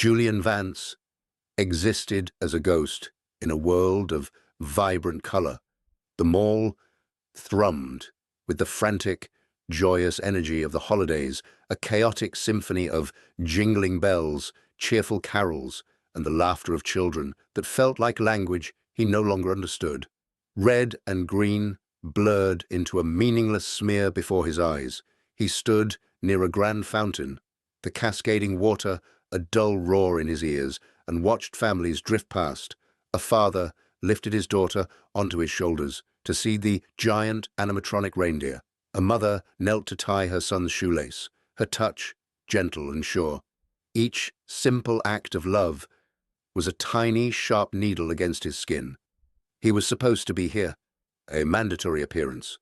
Julian Vance existed as a ghost in a world of vibrant color. The mall thrummed with the frantic, joyous energy of the holidays, a chaotic symphony of jingling bells, cheerful carols, and the laughter of children that felt like language he no longer understood. Red and green blurred into a meaningless smear before his eyes. He stood near a grand fountain, the cascading water a dull roar in his ears, and watched families drift past. A father lifted his daughter onto his shoulders to see the giant animatronic reindeer. A mother knelt to tie her son's shoelace, her touch gentle and sure. Each simple act of love was a tiny, sharp needle against his skin. He was supposed to be here, a mandatory appearance.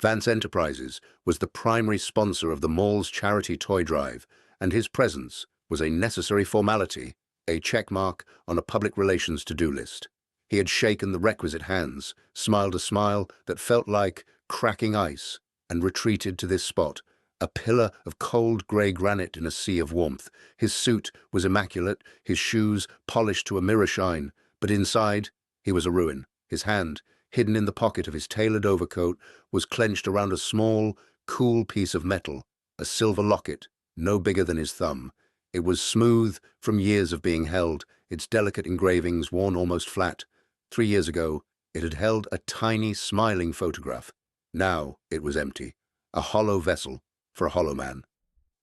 Vance Enterprises was the primary sponsor of the mall's charity toy drive, and his presence was a necessary formality, a checkmark on a public relations to-do list. He had shaken the requisite hands, smiled a smile that felt like cracking ice, and retreated to this spot, a pillar of cold grey granite in a sea of warmth. His suit was immaculate, his shoes polished to a mirror shine, but inside he was a ruin. His hand, hidden in the pocket of his tailored overcoat, was clenched around a small, cool piece of metal, a silver locket, no bigger than his thumb. It was smooth from years of being held, its delicate engravings worn almost flat. 3 years ago, it had held a tiny, smiling photograph. Now it was empty, a hollow vessel for a hollow man.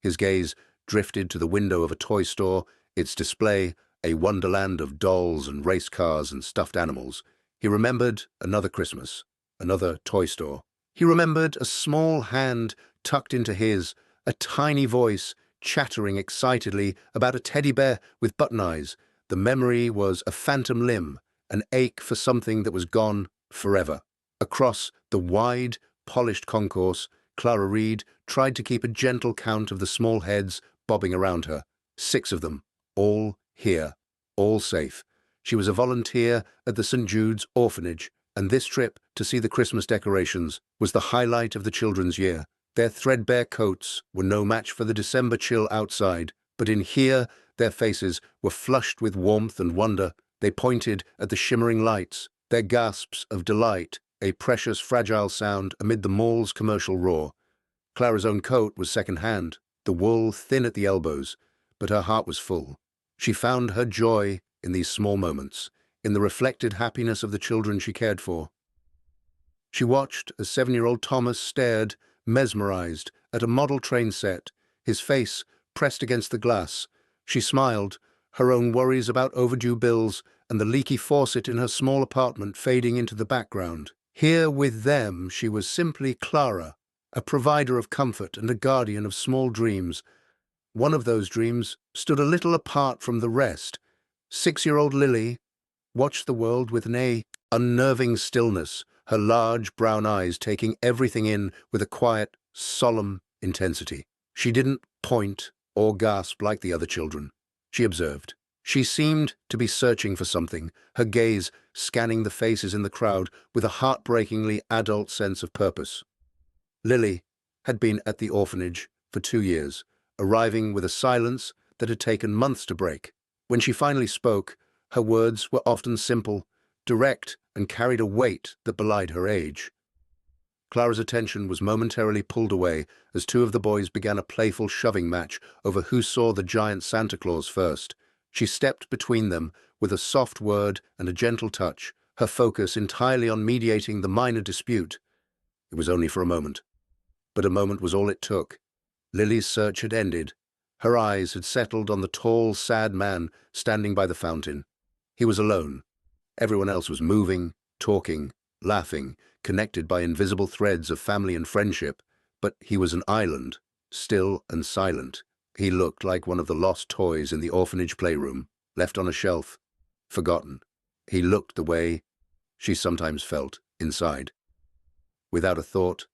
His gaze drifted to the window of a toy store, its display a wonderland of dolls and race cars and stuffed animals. He remembered another Christmas, another toy store. He remembered a small hand tucked into his, a tiny voice chattering excitedly about a teddy bear with button eyes. The memory was a phantom limb, an ache for something that was gone forever. Across the wide, polished concourse, Clara Reed tried to keep a gentle count of the small heads bobbing around her. 6 of them, all here, all safe. She was a volunteer at the St. Jude's orphanage, and this trip to see the Christmas decorations was the highlight of the children's year. Their threadbare coats were no match for the December chill outside, but in here their faces were flushed with warmth and wonder. They pointed at the shimmering lights, their gasps of delight, a precious, fragile sound amid the mall's commercial roar. Clara's own coat was second-hand, the wool thin at the elbows, but her heart was full. She found her joy in these small moments, in the reflected happiness of the children she cared for. She watched as 7-year-old Thomas stared, mesmerized, at a model train set, his face pressed against the glass. She smiled, her own worries about overdue bills and the leaky faucet in her small apartment fading into the background. Here with them she was simply Clara, a provider of comfort and a guardian of small dreams. One of those dreams stood a little apart from the rest. 6-year-old Lily watched the world with an unnerving stillness, her large brown eyes taking everything in with a quiet, solemn intensity. She didn't point or gasp like the other children. She observed. She seemed to be searching for something, her gaze scanning the faces in the crowd with a heartbreakingly adult sense of purpose. Lily had been at the orphanage for 2 years, arriving with a silence that had taken months to break. When she finally spoke, her words were often simple, direct, and carried a weight that belied her age. Clara's attention was momentarily pulled away as 2 of the boys began a playful shoving match over who saw the giant Santa Claus first. She stepped between them with a soft word and a gentle touch, her focus entirely on mediating the minor dispute. It was only for a moment, but a moment was all it took. Lily's search had ended. Her eyes had settled on the tall, sad man standing by the fountain. He was alone. Everyone else was moving, talking, laughing, connected by invisible threads of family and friendship, but he was an island, still and silent. He looked like one of the lost toys in the orphanage playroom, left on a shelf, forgotten. He looked the way she sometimes felt inside. Without a thought,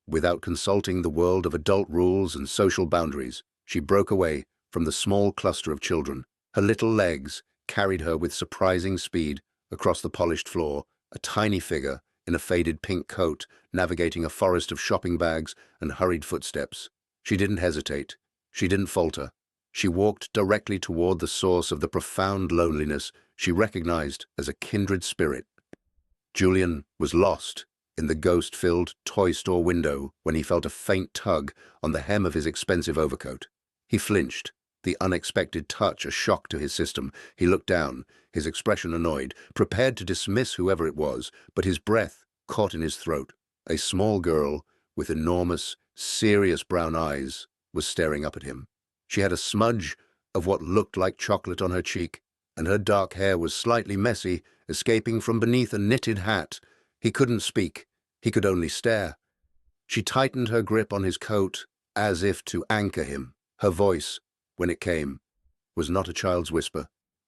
without consulting the world of adult rules and social boundaries, she broke away from the small cluster of children. Her little legs carried her with surprising speed across the polished floor, a tiny figure in a faded pink coat navigating a forest of shopping bags and hurried footsteps. She didn't hesitate. She didn't falter. She walked directly toward the source of the profound loneliness she recognized as a kindred spirit. Julian was lost in the ghost-filled toy store window when he felt a faint tug on the hem of his expensive overcoat. He flinched, the unexpected touch a shock to his system. He looked down, his expression annoyed, prepared to dismiss whoever it was, but his breath caught in his throat. A small girl with enormous, serious brown eyes was staring up at him. She had a smudge of what looked like chocolate on her cheek, and her dark hair was slightly messy, escaping from beneath a knitted hat. He couldn't speak. He could only stare. She tightened her grip on his coat as if to anchor him. Her voice, when it came, was not a child's whisper.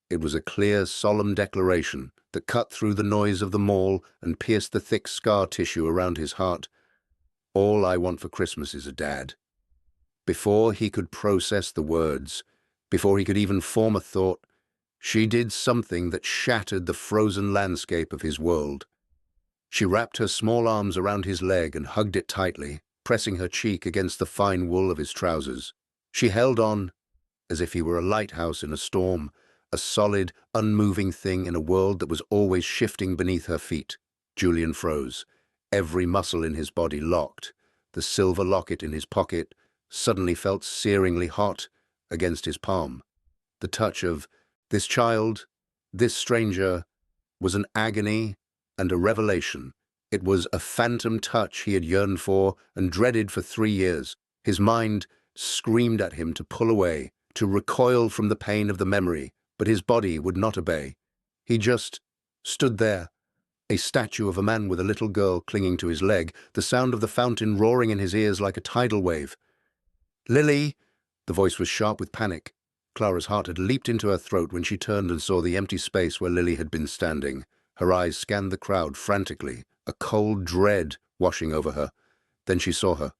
It was a clear, solemn declaration that cut through the noise of the mall and pierced the thick scar tissue around his heart. All I want for Christmas is a dad. Before he could process the words, before he could even form a thought, she did something that shattered the frozen landscape of his world. She wrapped her small arms around his leg and hugged it tightly, pressing her cheek against the fine wool of his trousers. She held on as if he were a lighthouse in a storm, a solid, unmoving thing in a world that was always shifting beneath her feet. Julian froze, every muscle in his body locked. The silver locket in his pocket suddenly felt searingly hot against his palm. The touch of this child, this stranger, was an agony and a revelation. It was a phantom touch he had yearned for and dreaded for 3 years. His mind screamed at him to pull away, to recoil from the pain of the memory, but his body would not obey. He just stood there, a statue of a man with a little girl clinging to his leg, the sound of the fountain roaring in his ears like a tidal wave. "Lily!" The voice was sharp with panic. Clara's heart had leaped into her throat when she turned and saw the empty space where Lily had been standing. Her eyes scanned the crowd frantically, a cold dread washing over her. Then she saw her,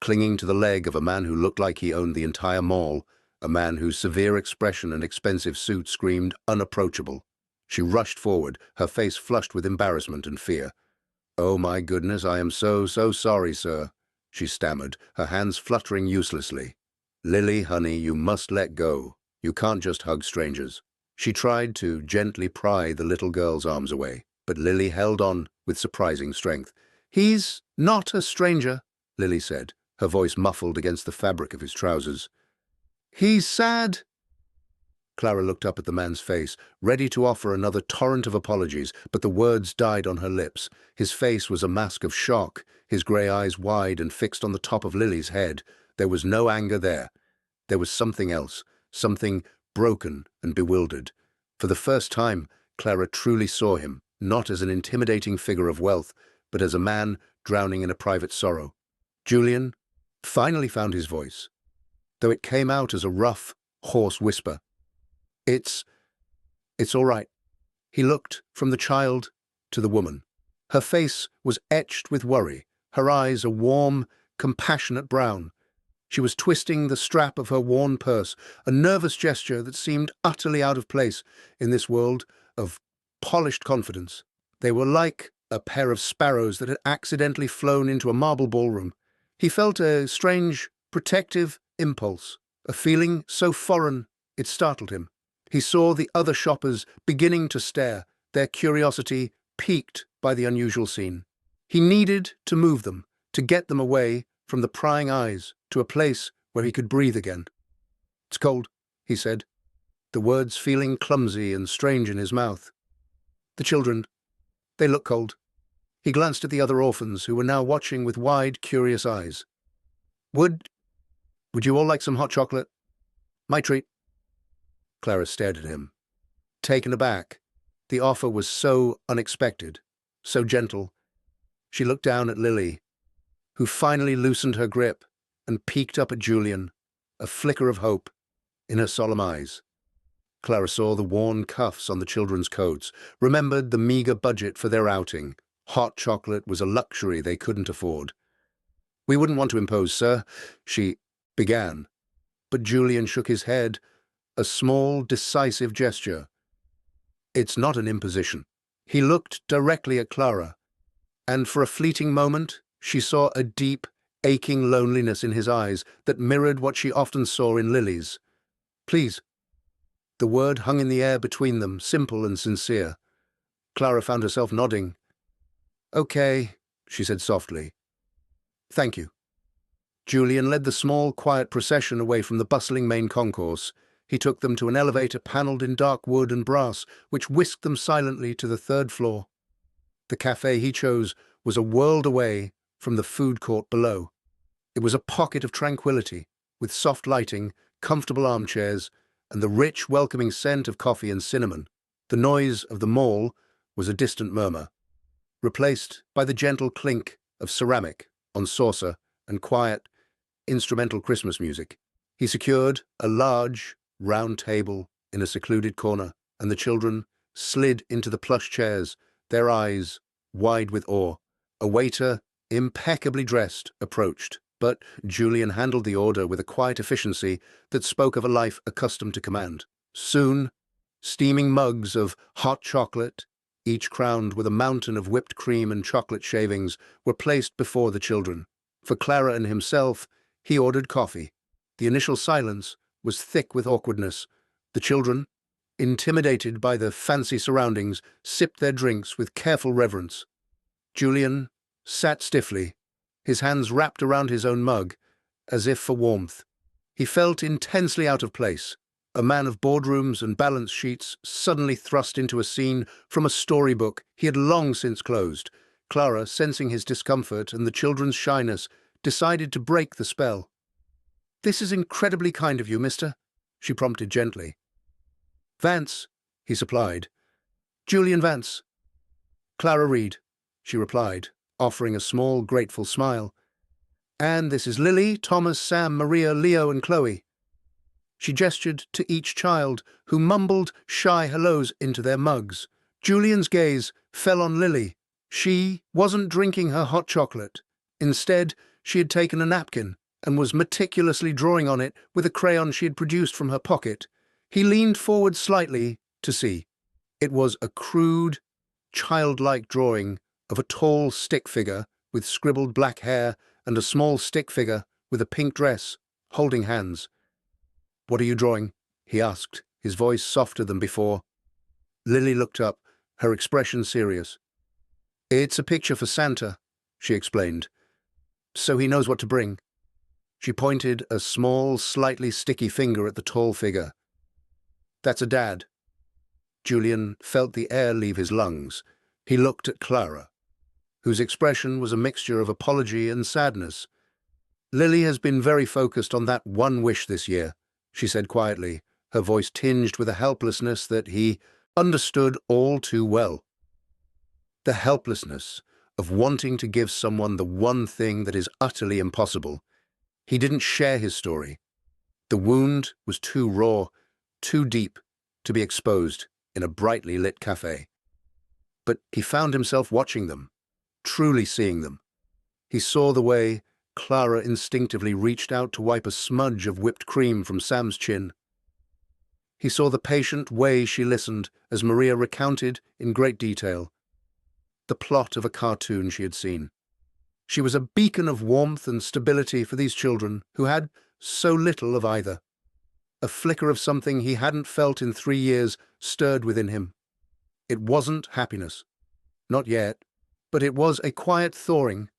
clinging to the leg of a man who looked like he owned the entire mall, a man whose severe expression and expensive suit screamed unapproachable. She rushed forward, her face flushed with embarrassment and fear. "Oh my goodness, I am so sorry, sir," she stammered, her hands fluttering uselessly. "Lily, honey, you must let go. You can't just hug strangers." She tried to gently pry the little girl's arms away, but Lily held on with surprising strength. "He's not a stranger," Lily said, her voice muffled against the fabric of his trousers. "He's sad." Clara looked up at the man's face, ready to offer another torrent of apologies, but the words died on her lips. His face was a mask of shock, his grey eyes wide and fixed on the top of Lily's head. There was no anger there. There was something else, something broken and bewildered. For the first time, Clara truly saw him, not as an intimidating figure of wealth, but as a man drowning in a private sorrow. Julian finally found his voice, though it came out as a rough, hoarse whisper. It's all right." He looked from the child to the woman. Her face was etched with worry, her eyes a warm, compassionate brown. She was twisting the strap of her worn purse, a nervous gesture that seemed utterly out of place in this world of polished confidence. They were like a pair of sparrows that had accidentally flown into a marble ballroom. He felt a strange, protective impulse, a feeling so foreign it startled him. He saw the other shoppers beginning to stare, their curiosity piqued by the unusual scene. He needed to move them, to get them away from the prying eyes to a place where he could breathe again. "It's cold," he said, the words feeling clumsy and strange in his mouth. "The children, they look cold." He glanced at the other orphans, who were now watching with wide, curious eyes. Would you all like some hot chocolate? My treat." Clara stared at him, taken aback. The offer was so unexpected, so gentle. She looked down at Lily, who finally loosened her grip and peeked up at Julian, a flicker of hope in her solemn eyes. Clara saw the worn cuffs on the children's coats, remembered the meager budget for their outing. Hot chocolate was a luxury they couldn't afford. "We wouldn't want to impose, sir," she began, but Julian shook his head, a small, decisive gesture. "It's not an imposition." He looked directly at Clara, and for a fleeting moment she saw a deep, aching loneliness in his eyes that mirrored what she often saw in Lily's. Please." The word hung in the air between them, simple and sincere. Clara found herself nodding. "Okay," she said softly. "Thank you." Julian led the small, quiet procession away from the bustling main concourse. He took them to an elevator panelled in dark wood and brass, which whisked them silently to the third floor. The cafe he chose was a world away from the food court below. It was a pocket of tranquility, with soft lighting, comfortable armchairs, and the rich, welcoming scent of coffee and cinnamon. The noise of the mall was a distant murmur, replaced by the gentle clink of ceramic on saucer and quiet, instrumental Christmas music. He secured a large, round table in a secluded corner, and the children slid into the plush chairs, their eyes wide with awe. A waiter, impeccably dressed, approached, but Julian handled the order with a quiet efficiency that spoke of a life accustomed to command. Soon, steaming mugs of hot chocolate, each crowned with a mountain of whipped cream and chocolate shavings, were placed before the children. For Clara and himself, he ordered coffee. The initial silence was thick with awkwardness. The children, intimidated by the fancy surroundings, sipped their drinks with careful reverence. Julian sat stiffly, his hands wrapped around his own mug, as if for warmth. He felt intensely out of place, a man of boardrooms and balance sheets suddenly thrust into a scene from a storybook he had long since closed. Clara, sensing his discomfort and the children's shyness, decided to break the spell. "This is incredibly kind of you, mister," she prompted gently. "Vance," he supplied. "Julian Vance." "Clara Reed," she replied, offering a small, grateful smile. "And this is Lily, Thomas, Sam, Maria, Leo, and Chloe." She gestured to each child, who mumbled shy hellos into their mugs. Julian's gaze fell on Lily. She wasn't drinking her hot chocolate. Instead, she had taken a napkin and was meticulously drawing on it with a crayon she had produced from her pocket. He leaned forward slightly to see. It was a crude, childlike drawing of a tall stick figure with scribbled black hair and a small stick figure with a pink dress, holding hands. "What are you drawing?" he asked, his voice softer than before. Lily looked up, her expression serious. "It's a picture for Santa," she explained, "so he knows what to bring." She pointed a small, slightly sticky finger at the tall figure. "That's a dad." Julian felt the air leave his lungs. He looked at Clara, whose expression was a mixture of apology and sadness. "Lily has been very focused on that one wish this year," she said quietly, her voice tinged with a helplessness that he understood all too well. The helplessness of wanting to give someone the one thing that is utterly impossible. He didn't share his story. The wound was too raw, too deep to be exposed in a brightly lit cafe. But he found himself watching them, truly seeing them. He saw the way Clara instinctively reached out to wipe a smudge of whipped cream from Sam's chin. He saw the patient way she listened as Maria recounted in great detail the plot of a cartoon she had seen. She was a beacon of warmth and stability for these children who had so little of either. A flicker of something he hadn't felt in 3 years stirred within him. It wasn't happiness. Not yet. But it was a quiet thawing,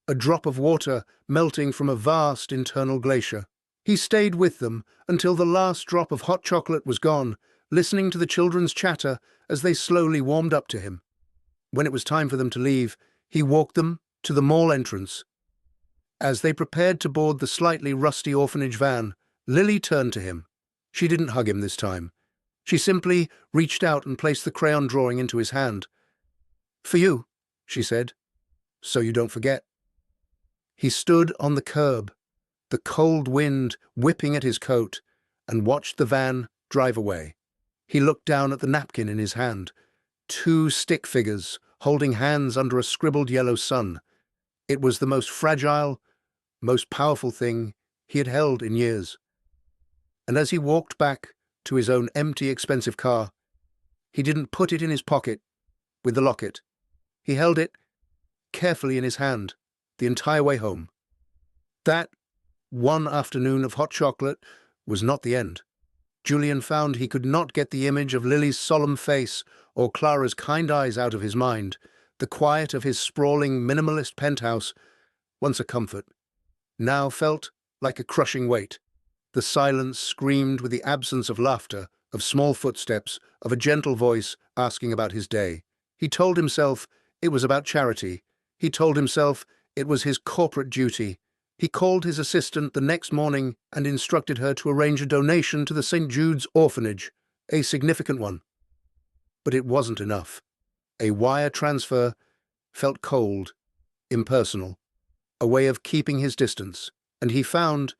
a drop of water melting from a vast internal glacier. He stayed with them until the last drop of hot chocolate was gone, listening to the children's chatter as they slowly warmed up to him. When it was time for them to leave, he walked them to the mall entrance. As they prepared to board the slightly rusty orphanage van, Lily turned to him. She didn't hug him this time. She simply reached out and placed the crayon drawing into his hand. "For you," she said, "so you don't forget." He stood on the curb, the cold wind whipping at his coat, and watched the van drive away. He looked down at the napkin in his hand. 2 stick figures holding hands under a scribbled yellow sun. It was the most fragile, most powerful thing he had held in years. And as he walked back to his own empty, expensive car, he didn't put it in his pocket with the locket. He held it carefully in his hand the entire way home. That one afternoon of hot chocolate was not the end. Julian found he could not get the image of Lily's solemn face or Clara's kind eyes out of his mind. The quiet of his sprawling, minimalist penthouse, once a comfort, now felt like a crushing weight. The silence screamed with the absence of laughter, of small footsteps, of a gentle voice asking about his day. He told himself it was about charity. He told himself it was his corporate duty. He called his assistant the next morning and instructed her to arrange a donation to the St. Jude's orphanage, a significant one. But it wasn't enough. A wire transfer felt cold, impersonal, a way of keeping his distance, and he found,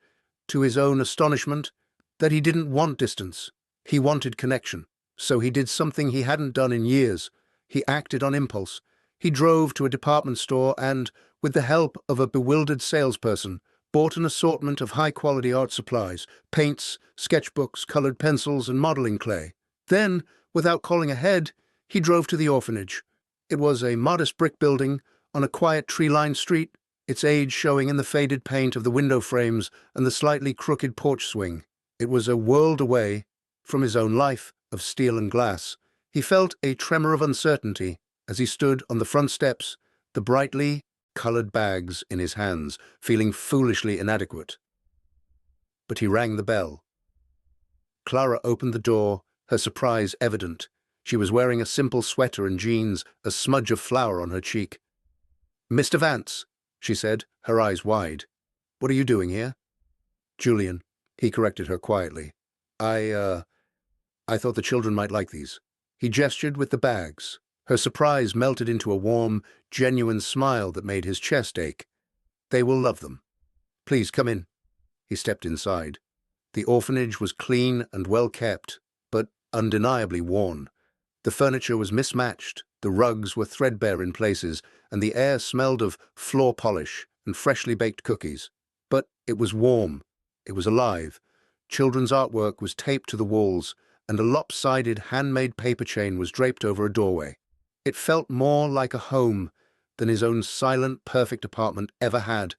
to his own astonishment, that he didn't want distance. He wanted connection. So he did something he hadn't done in years. He acted on impulse. He drove to a department store and, with the help of a bewildered salesperson, bought an assortment of high-quality art supplies, paints, sketchbooks, colored pencils, and modeling clay. Then, without calling ahead, he drove to the orphanage. It was a modest brick building on a quiet tree-lined street, its age showing in the faded paint of the window frames and the slightly crooked porch swing. It was a world away from his own life of steel and glass. He felt a tremor of uncertainty as he stood on the front steps, the brightly colored bags in his hands, feeling foolishly inadequate. But he rang the bell. Clara opened the door, her surprise evident. She was wearing a simple sweater and jeans, a smudge of flour on her cheek. "Mr. Vance," she said, her eyes wide. "What are you doing here?" "Julian," he corrected her quietly. I thought the children might like these." He gestured with the bags. Her surprise melted into a warm, genuine smile that made his chest ache. "They will love them. Please come in." He stepped inside. The orphanage was clean and well kept, but undeniably worn. The furniture was mismatched, the rugs were threadbare in places, and the air smelled of floor polish and freshly baked cookies. But it was warm. It was alive. Children's artwork was taped to the walls, and a lopsided handmade paper chain was draped over a doorway. It felt more like a home than his own silent, perfect apartment ever had.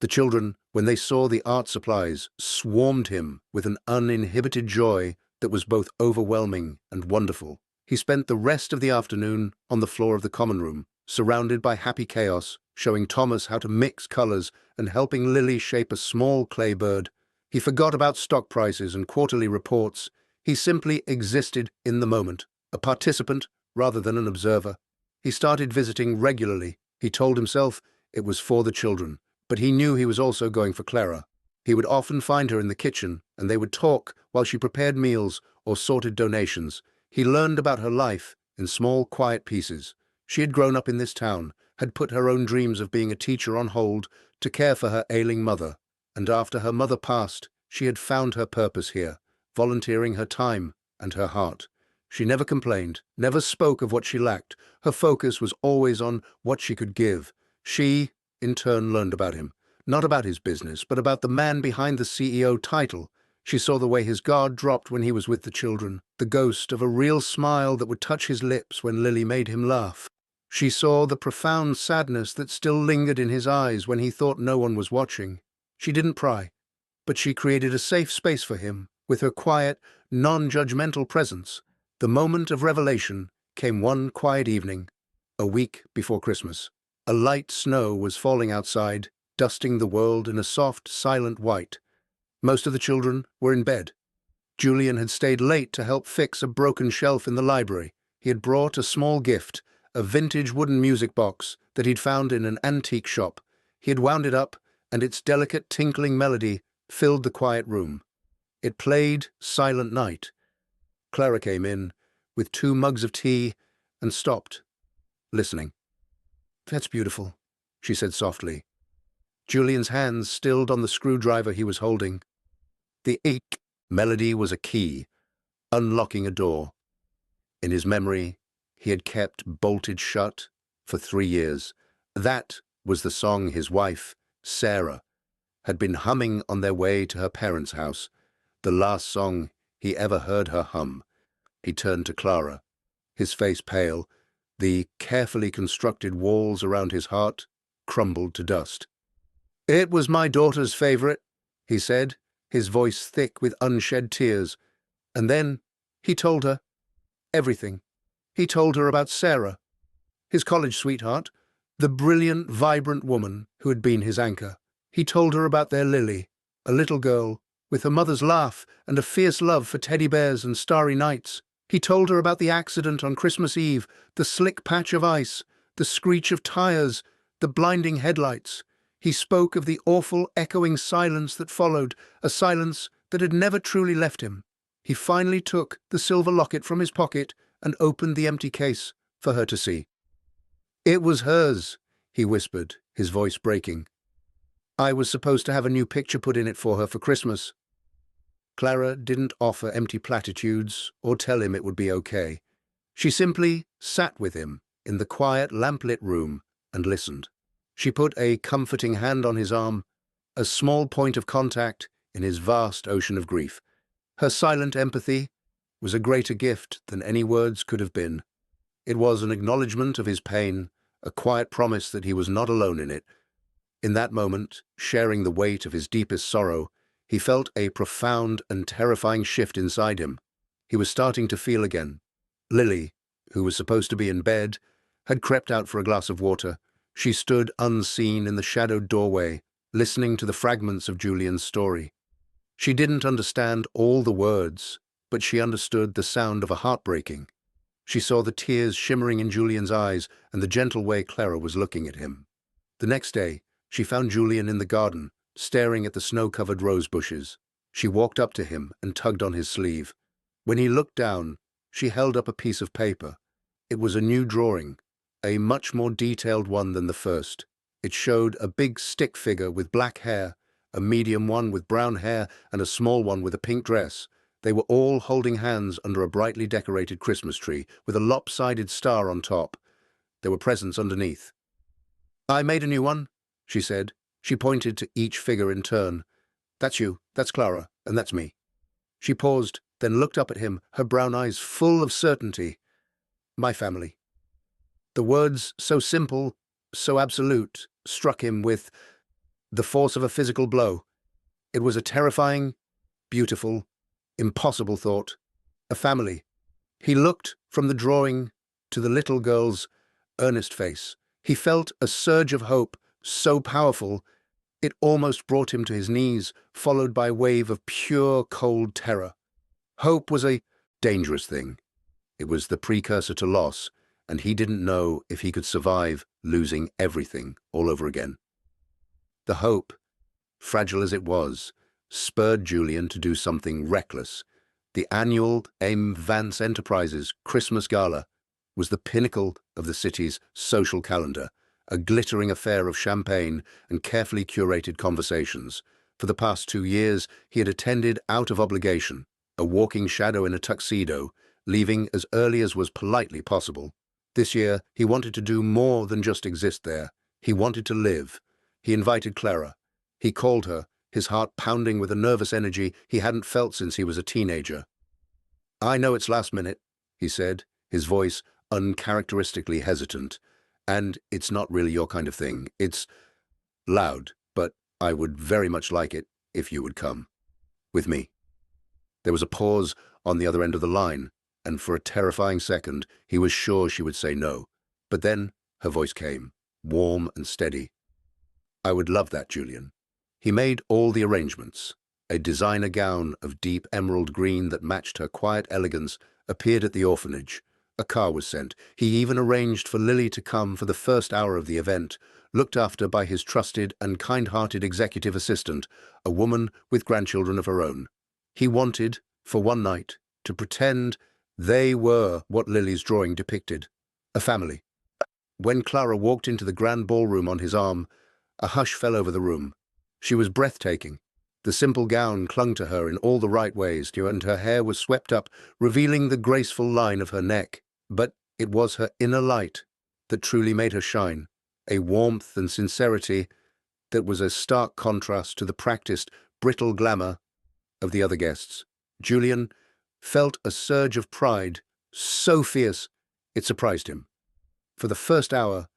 The children, when they saw the art supplies, swarmed him with an uninhibited joy that was both overwhelming and wonderful. He spent the rest of the afternoon on the floor of the common room, surrounded by happy chaos, showing Thomas how to mix colors and helping Lily shape a small clay bird. He forgot about stock prices and quarterly reports. He simply existed in the moment, a participant rather than an observer. He started visiting regularly. He told himself it was for the children, but he knew he was also going for Clara. He would often find her in the kitchen, and they would talk while she prepared meals or sorted donations. He learned about her life in small, quiet pieces. She had grown up in this town, had put her own dreams of being a teacher on hold to care for her ailing mother, and after her mother passed, she had found her purpose here, volunteering her time and her heart. She never complained, never spoke of what she lacked. Her focus was always on what she could give. She, in turn, learned about him, not about his business, but about the man behind the CEO title. She saw the way his guard dropped when he was with the children, the ghost of a real smile that would touch his lips when Lily made him laugh. She saw the profound sadness that still lingered in his eyes when he thought no one was watching. She didn't pry, but she created a safe space for him with her quiet, non-judgmental presence. The moment of revelation came one quiet evening, a week before Christmas. A light snow was falling outside, dusting the world in a soft, silent white. Most of the children were in bed. Julian had stayed late to help fix a broken shelf in the library. He had brought a small gift, a vintage wooden music box that he'd found in an antique shop. He had wound it up, and its delicate tinkling melody filled the quiet room. It played Silent Night. Clara came in with 2 mugs of tea and stopped, listening. "That's beautiful," she said softly. Julian's hands stilled on the screwdriver he was holding. The eek melody was a key, unlocking a door. In his memory, he had kept bolted shut for 3 years. That was the song his wife, Sarah, had been humming on their way to her parents' house, the last song he ever heard her hum. He turned to Clara, his face pale. The carefully constructed walls around his heart crumbled to dust. "It was my daughter's favorite," he said, his voice thick with unshed tears. And then he told her everything. He told her about Sarah, his college sweetheart, the brilliant, vibrant woman who had been his anchor. He told her about their Lily, a little girl with her mother's laugh and a fierce love for teddy bears and starry nights. He told her about the accident on Christmas Eve, the slick patch of ice, the screech of tires, the blinding headlights. He spoke of the awful, echoing silence that followed, a silence that had never truly left him. He finally took the silver locket from his pocket and opened the empty case for her to see. "It was hers," he whispered, his voice breaking. "I was supposed to have a new picture put in it for her for Christmas." Clara didn't offer empty platitudes or tell him it would be okay. She simply sat with him in the quiet, lamplit room and listened. She put a comforting hand on his arm, a small point of contact in his vast ocean of grief. Her silent empathy was a greater gift than any words could have been. It was an acknowledgement of his pain, a quiet promise that he was not alone in it. In that moment, sharing the weight of his deepest sorrow, he felt a profound and terrifying shift inside him. He was starting to feel again. Lily, who was supposed to be in bed, had crept out for a glass of water. She stood unseen in the shadowed doorway, listening to the fragments of Julian's story. She didn't understand all the words, but she understood the sound of a heart breaking. She saw the tears shimmering in Julian's eyes and the gentle way Clara was looking at him. The next day, she found Julian in the garden, staring at the snow-covered rose bushes. She walked up to him and tugged on his sleeve. When he looked down, she held up a piece of paper. It was a new drawing, a much more detailed one than the first. It showed a big stick figure with black hair, a medium one with brown hair, and a small one with a pink dress. They were all holding hands under a brightly decorated Christmas tree with a lopsided star on top. There were presents underneath. "I made a new one," she said. She pointed to each figure in turn. "That's you, that's Clara, and that's me." She paused, then looked up at him, her brown eyes full of certainty. "My family." The words, so simple, so absolute, struck him with the force of a physical blow. It was a terrifying, beautiful, impossible thought. A family. He looked from the drawing to the little girl's earnest face. He felt a surge of hope, so powerful, it almost brought him to his knees, followed by a wave of pure, cold terror. Hope was a dangerous thing. It was the precursor to loss, and he didn't know if he could survive losing everything all over again. The hope, fragile as it was, spurred Julian to do something reckless. The annual Aim Vance Enterprises Christmas Gala was the pinnacle of the city's social calendar, a glittering affair of champagne and carefully curated conversations. For the past 2 years, he had attended out of obligation, a walking shadow in a tuxedo, leaving as early as was politely possible. This year, he wanted to do more than just exist there. He wanted to live. He invited Clara. He called her, his heart pounding with a nervous energy he hadn't felt since he was a teenager. "I know it's last minute," he said, his voice uncharacteristically hesitant. "And it's not really your kind of thing. It's loud, but I would very much like it if you would come. With me." There was a pause on the other end of the line, and for a terrifying second, he was sure she would say no. But then her voice came, warm and steady. "I would love that, Julian." He made all the arrangements. A designer gown of deep emerald green that matched her quiet elegance appeared at the orphanage. A car was sent. He even arranged for Lily to come for the first hour of the event, looked after by his trusted and kind-hearted executive assistant, a woman with grandchildren of her own. He wanted, for one night, to pretend they were what Lily's drawing depicted, a family. When Clara walked into the grand ballroom on his arm, a hush fell over the room. She was breathtaking. The simple gown clung to her in all the right ways, and her hair was swept up, revealing the graceful line of her neck. But it was her inner light that truly made her shine, a warmth and sincerity that was a stark contrast to the practiced, brittle glamour of the other guests. Julian felt a surge of pride, so fierce it surprised him. For the first hour,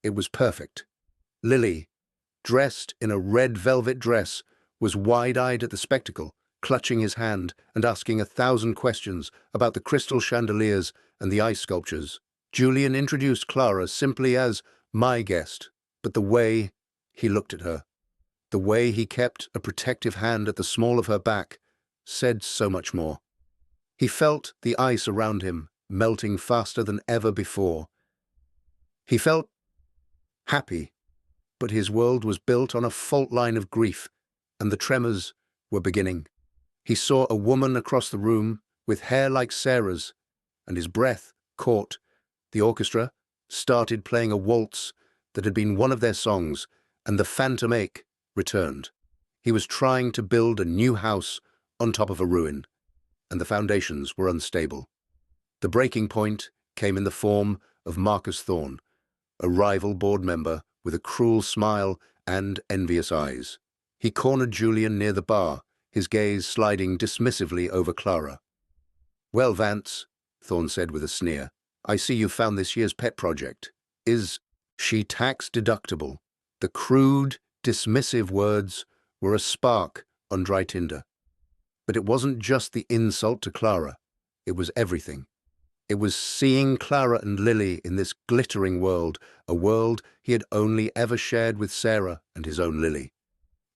it was perfect. Lily, dressed in a red velvet dress, was wide-eyed at the spectacle. clutching his hand and asking 1,000 questions about the crystal chandeliers and the ice sculptures. Julian introduced Clara simply as my guest, but the way he looked at her, the way he kept a protective hand at the small of her back, said so much more. He felt the ice around him melting faster than ever before. He felt happy, but his world was built on a fault line of grief, and the tremors were beginning. He saw a woman across the room with hair like Sarah's, and his breath caught. The orchestra started playing a waltz that had been one of their songs, and the phantom ache returned. He was trying to build a new house on top of a ruin, and the foundations were unstable. The breaking point came in the form of Marcus Thorne, a rival board member with a cruel smile and envious eyes. He cornered Julian near the bar, his gaze sliding dismissively over Clara. "Well, Vance," Thorne said with a sneer, "I see you found this year's pet project. Is she tax deductible?" The crude, dismissive words were a spark on dry tinder. But it wasn't just the insult to Clara. It was everything. It was seeing Clara and Lily in this glittering world, a world he had only ever shared with Sarah and his own Lily.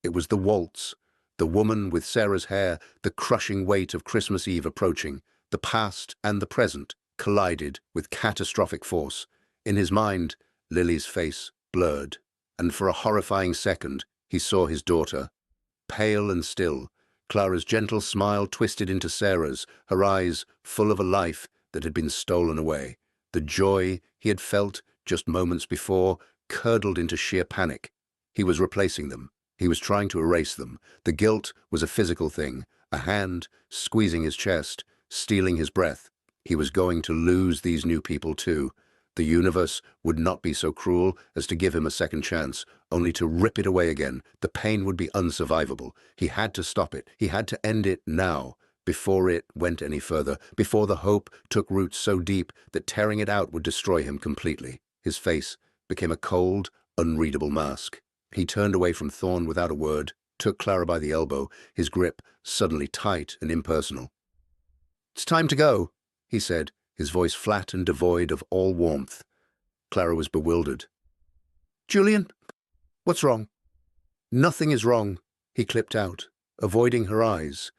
It was the waltz, the woman with Sarah's hair, the crushing weight of Christmas Eve approaching. The past and the present collided with catastrophic force. In his mind, Lily's face blurred, and for a horrifying second, he saw his daughter, pale and still, Clara's gentle smile twisted into Sarah's, her eyes full of a life that had been stolen away. The joy he had felt just moments before curdled into sheer panic. He was replacing them. He was trying to erase them. The guilt was a physical thing, a hand squeezing his chest, stealing his breath. He was going to lose these new people too. The universe would not be so cruel as to give him a second chance, only to rip it away again. The pain would be unsurvivable. He had to stop it. He had to end it now, before it went any further, before the hope took root so deep that tearing it out would destroy him completely. His face became a cold, unreadable mask. He turned away from Thorne without a word, took Clara by the elbow, his grip suddenly tight and impersonal. "It's time to go," he said, his voice flat and devoid of all warmth. Clara was bewildered. "Julian, what's wrong?" "Nothing is wrong," he clipped out, avoiding her eyes.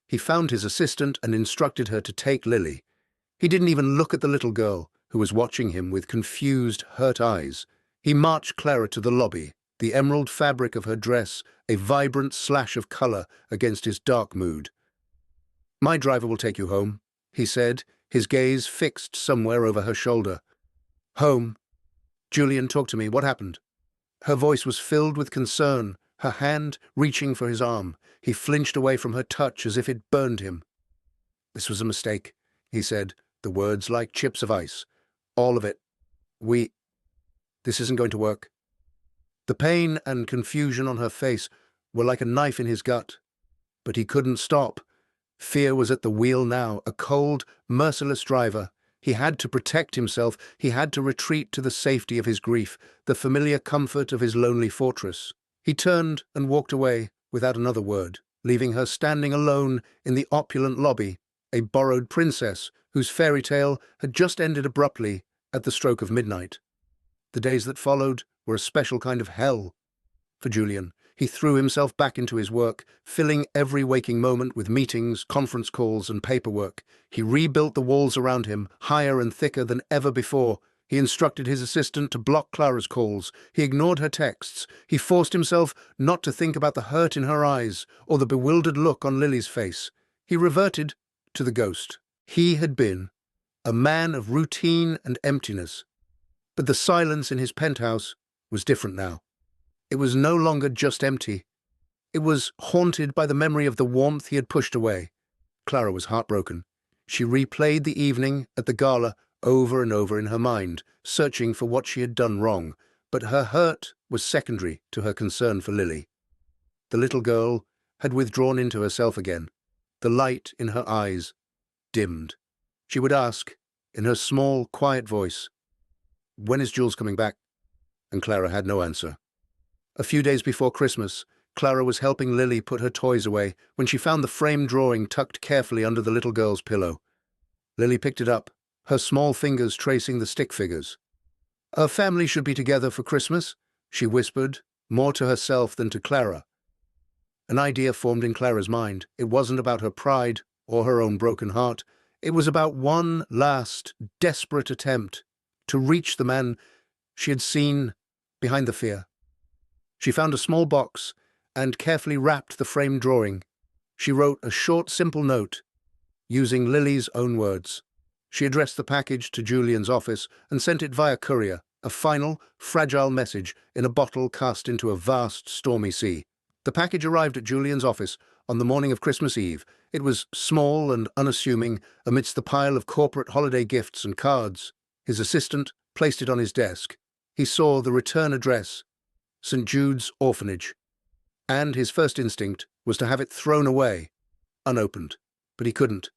He found his assistant and instructed her to take Lily. He didn't even look at the little girl, who was watching him with confused, hurt eyes. He marched Clara to the lobby, the emerald fabric of her dress a vibrant slash of color against his dark mood. "My driver will take you home," he said, his gaze fixed somewhere over her shoulder. "Home. Julian, talk to me. What happened?" Her voice was filled with concern, her hand reaching for his arm. He flinched away from her touch as if it burned him. "This was a mistake," he said, the words like chips of ice. "All of it. This isn't going to work." The pain and confusion on her face were like a knife in his gut. But he couldn't stop. Fear was at the wheel now, a cold, merciless driver. He had to protect himself. He had to retreat to the safety of his grief, the familiar comfort of his lonely fortress. He turned and walked away without another word, leaving her standing alone in the opulent lobby, a borrowed princess whose fairy tale had just ended abruptly at the stroke of midnight. The days that followed were a special kind of hell for Julian. He threw himself back into his work, filling every waking moment with meetings, conference calls, and paperwork. He rebuilt the walls around him, higher and thicker than ever before. He instructed his assistant to block Clara's calls. He ignored her texts. He forced himself not to think about the hurt in her eyes or the bewildered look on Lily's face. He reverted to the ghost. He had been a man of routine and emptiness. But the silence in his penthouse was different now. It was no longer just empty. It was haunted by the memory of the warmth he had pushed away. Clara was heartbroken. She replayed the evening at the gala over and over in her mind, searching for what she had done wrong, but her hurt was secondary to her concern for Lily. The little girl had withdrawn into herself again. The light in her eyes dimmed. She would ask, in her small, quiet voice, "When is Jules coming back?" And Clara had no answer. A few days before Christmas, Clara was helping Lily put her toys away when she found the framed drawing tucked carefully under the little girl's pillow. Lily picked it up, her small fingers tracing the stick figures. "Our family should be together for Christmas," she whispered, more to herself than to Clara. An idea formed in Clara's mind. It wasn't about her pride or her own broken heart. It was about one last, desperate attempt to reach the man she had seen behind the fear. She found a small box and carefully wrapped the framed drawing. She wrote a short, simple note, using Lily's own words. She addressed the package to Julian's office and sent it via courier, a final, fragile message in a bottle cast into a vast, stormy sea. The package arrived at Julian's office on the morning of Christmas Eve. It was small and unassuming amidst the pile of corporate holiday gifts and cards. His assistant placed it on his desk. He saw the return address, St. Jude's Orphanage, and his first instinct was to have it thrown away, unopened. But he couldn't.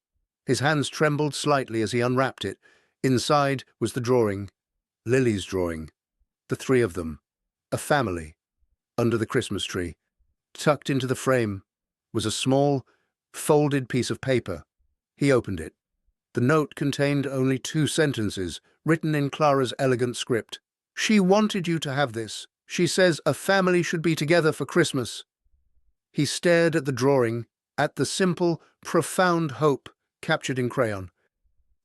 His hands trembled slightly as he unwrapped it. Inside was the drawing, Lily's drawing, the three of them, a family, under the Christmas tree. Tucked into the frame was a small, folded piece of paper. He opened it. The note contained only 2 sentences, written in Clara's elegant script. "She wanted you to have this. She says a family should be together for Christmas." He stared at the drawing, at the simple, profound hope captured in crayon.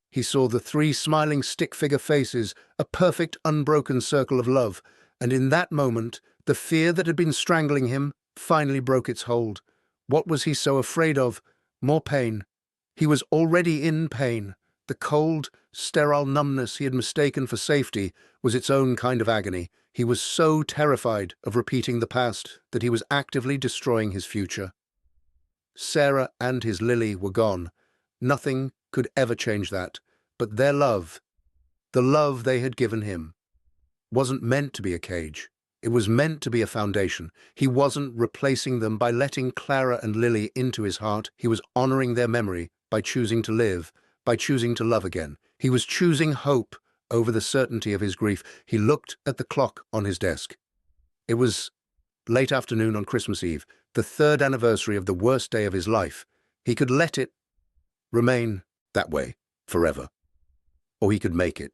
He saw the 3 smiling stick-figure faces, a perfect, unbroken circle of love, and in that moment, the fear that had been strangling him finally broke its hold. What was he so afraid of? More pain. He was already in pain. The cold, sterile numbness he had mistaken for safety was its own kind of agony. He was so terrified of repeating the past that he was actively destroying his future. Sarah and his Lily were gone. Nothing could ever change that. But their love, the love they had given him, wasn't meant to be a cage. It was meant to be a foundation. He wasn't replacing them by letting Clara and Lily into his heart. He was honoring their memory by choosing to live, by choosing to love again. He was choosing hope over the certainty of his grief. He looked at the clock on his desk. It was late afternoon on Christmas Eve, the 3rd anniversary of the worst day of his life. He could let it remain that way forever. Or he could make it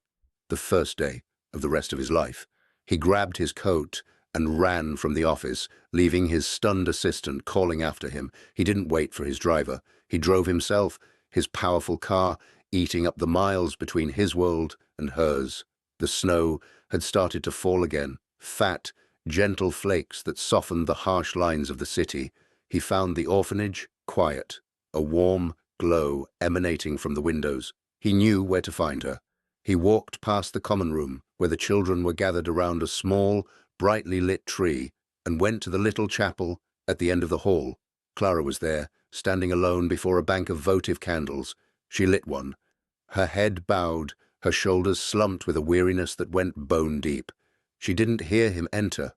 the first day of the rest of his life. He grabbed his coat and ran from the office, leaving his stunned assistant calling after him. He didn't wait for his driver. He drove himself, his powerful car eating up the miles between his world and hers. The snow had started to fall again, fat, gentle flakes that softened the harsh lines of the city. He found the orphanage quiet, a warm glow emanating from the windows. He knew where to find her. He walked past the common room, where the children were gathered around a small, brightly lit tree, and went to the little chapel at the end of the hall. Clara was there, standing alone before a bank of votive candles. She lit one. Her head bowed, her shoulders slumped with a weariness that went bone deep. She didn't hear him enter.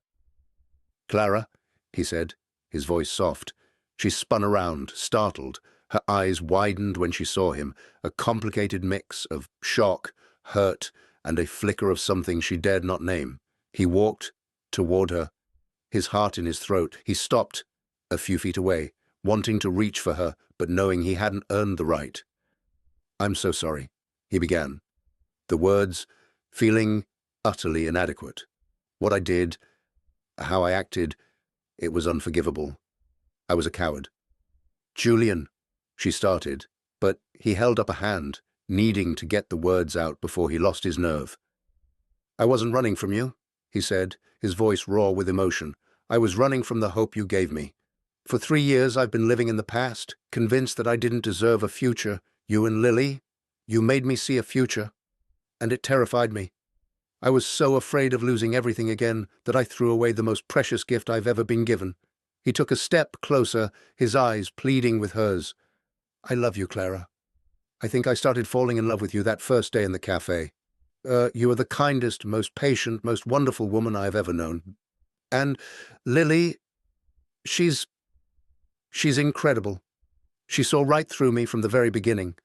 "Clara," he said, his voice soft. She spun around, startled. Her eyes widened when she saw him, a complicated mix of shock, hurt, and a flicker of something she dared not name. He walked toward her, his heart in his throat. He stopped a few feet away, wanting to reach for her, but knowing he hadn't earned the right. "I'm so sorry," he began, the words feeling utterly inadequate. "What I did, how I acted, it was unforgivable. I was a coward." "Julian," she started, but he held up a hand, needing to get the words out before he lost his nerve. "I wasn't running from you," he said, his voice raw with emotion. "I was running from the hope you gave me. For 3 years I've been living in the past, convinced that I didn't deserve a future. You and Lily, you made me see a future, and it terrified me. I was so afraid of losing everything again that I threw away the most precious gift I've ever been given." He took a step closer, his eyes pleading with hers. "I love you, Clara. I think I started falling in love with you that first day in the cafe. You are the kindest, most patient, most wonderful woman I have ever known. And Lily, she's incredible. She saw right through me from the very beginning."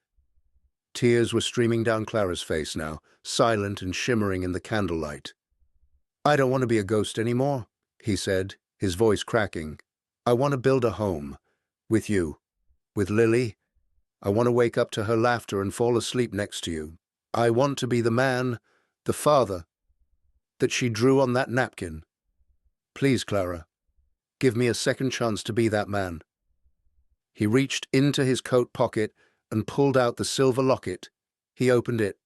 Tears were streaming down Clara's face now, silent and shimmering in the candlelight. "I don't want to be a ghost anymore," he said, his voice cracking. I want to build a home. With you. With Lily. I want to wake up to her laughter and fall asleep next to you. I want to be the man, the father, that she drew on that napkin. Please, Clara, give me a second chance to be that man. He reached into his coat pocket and pulled out the silver locket. He opened it.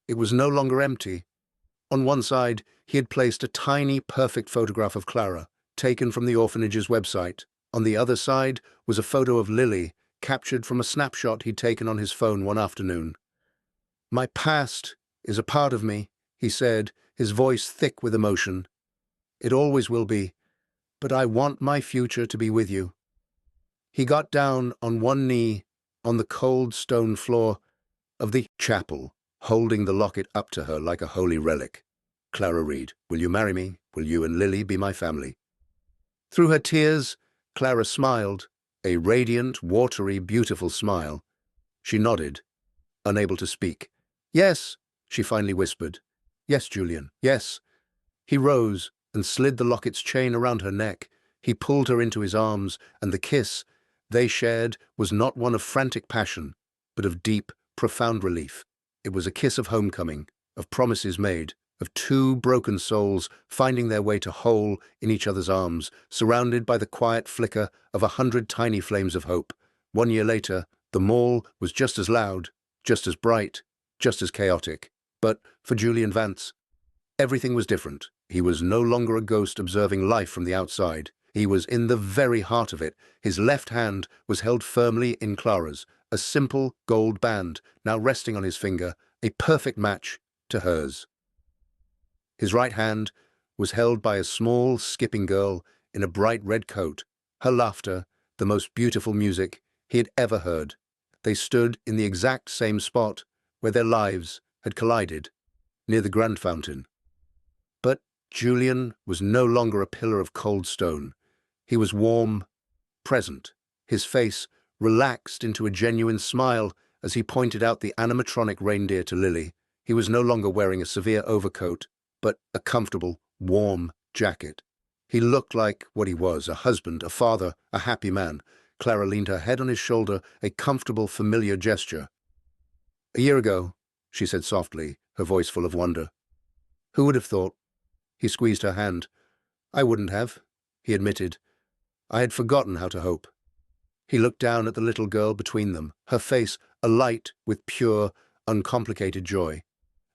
It was no longer empty. On one side, he had placed a tiny, perfect photograph of Clara, taken from the orphanage's website. On the other side was a photo of Lily, captured from a snapshot he'd taken on his phone one afternoon. My past is a part of me, he said, his voice thick with emotion. It always will be, but I want my future to be with you. He got down on one knee on the cold stone floor of the chapel, holding the locket up to her like a holy relic. Clara Reed, will you marry me? Will you and Lily be my family? Through her tears, Clara smiled, a radiant, watery, beautiful smile. She nodded, unable to speak. Yes, she finally whispered. Yes, Julian, yes. He rose and slid the locket's chain around her neck. He pulled her into his arms, and the kiss they shared was not one of frantic passion, but of deep, profound relief. It was a kiss of homecoming, of promises made, of two broken souls finding their way to whole in each other's arms, surrounded by the quiet flicker of 100 tiny flames of hope. 1 year later, the mall was just as loud, just as bright, just as chaotic. But for Julian Vance, everything was different. He was no longer a ghost observing life from the outside. He was in the very heart of it. His left hand was held firmly in Clara's, a simple gold band now resting on his finger, a perfect match to hers. His right hand was held by a small, skipping girl in a bright red coat, her laughter the most beautiful music he had ever heard. They stood in the exact same spot where their lives had collided, near the Grand Fountain. But Julian was no longer a pillar of cold stone. He was warm, present, his face relaxed into a genuine smile as he pointed out the animatronic reindeer to Lily. He was no longer wearing a severe overcoat, but a comfortable, warm jacket. He looked like what he was, a husband, a father, a happy man. Clara leaned her head on his shoulder, a comfortable, familiar gesture. "A year ago," she said softly, her voice full of wonder. "Who would have thought?" He squeezed her hand. "I wouldn't have," he admitted. "I had forgotten how to hope." He looked down at the little girl between them, her face alight with pure, uncomplicated joy.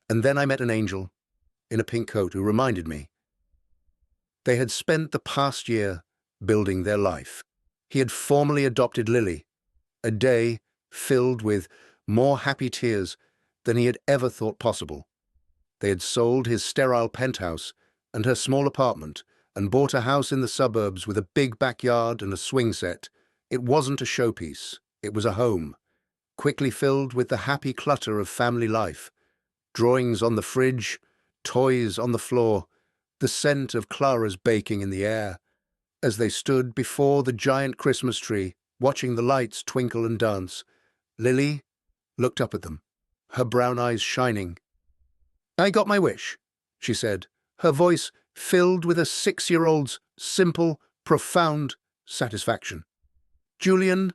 "And then I met an angel in a pink coat who reminded me." They had spent the past year building their life. He had formally adopted Lily, a day filled with more happy tears than he had ever thought possible. They had sold his sterile penthouse and her small apartment and bought a house in the suburbs with a big backyard and a swing set. It wasn't a showpiece. It was a home, quickly filled with the happy clutter of family life. Drawings on the fridge, toys on the floor, the scent of Clara's baking in the air. As they stood before the giant Christmas tree, watching the lights twinkle and dance, Lily looked up at them, her brown eyes shining. "I got my wish," she said, her voice filled with a 6-year-old's simple, profound satisfaction. Julian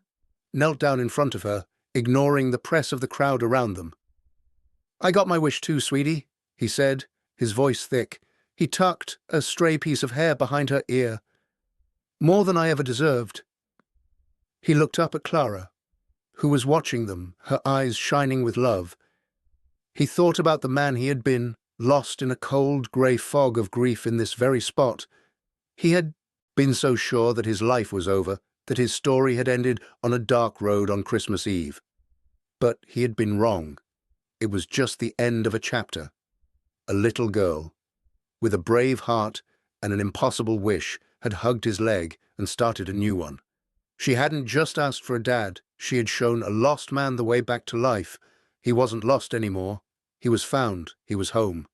knelt down in front of her, ignoring the press of the crowd around them. "I got my wish too, sweetie," he said, his voice thick. He tucked a stray piece of hair behind her ear. "More than I ever deserved." He looked up at Clara, who was watching them, her eyes shining with love. He thought about the man he had been, lost in a cold, grey fog of grief in this very spot. He had been so sure that his life was over, that his story had ended on a dark road on Christmas Eve. But he had been wrong. It was just the end of a chapter. A little girl, with a brave heart and an impossible wish, had hugged his leg and started a new one. She hadn't just asked for a dad. She had shown a lost man the way back to life. He wasn't lost anymore. He was found. He was home.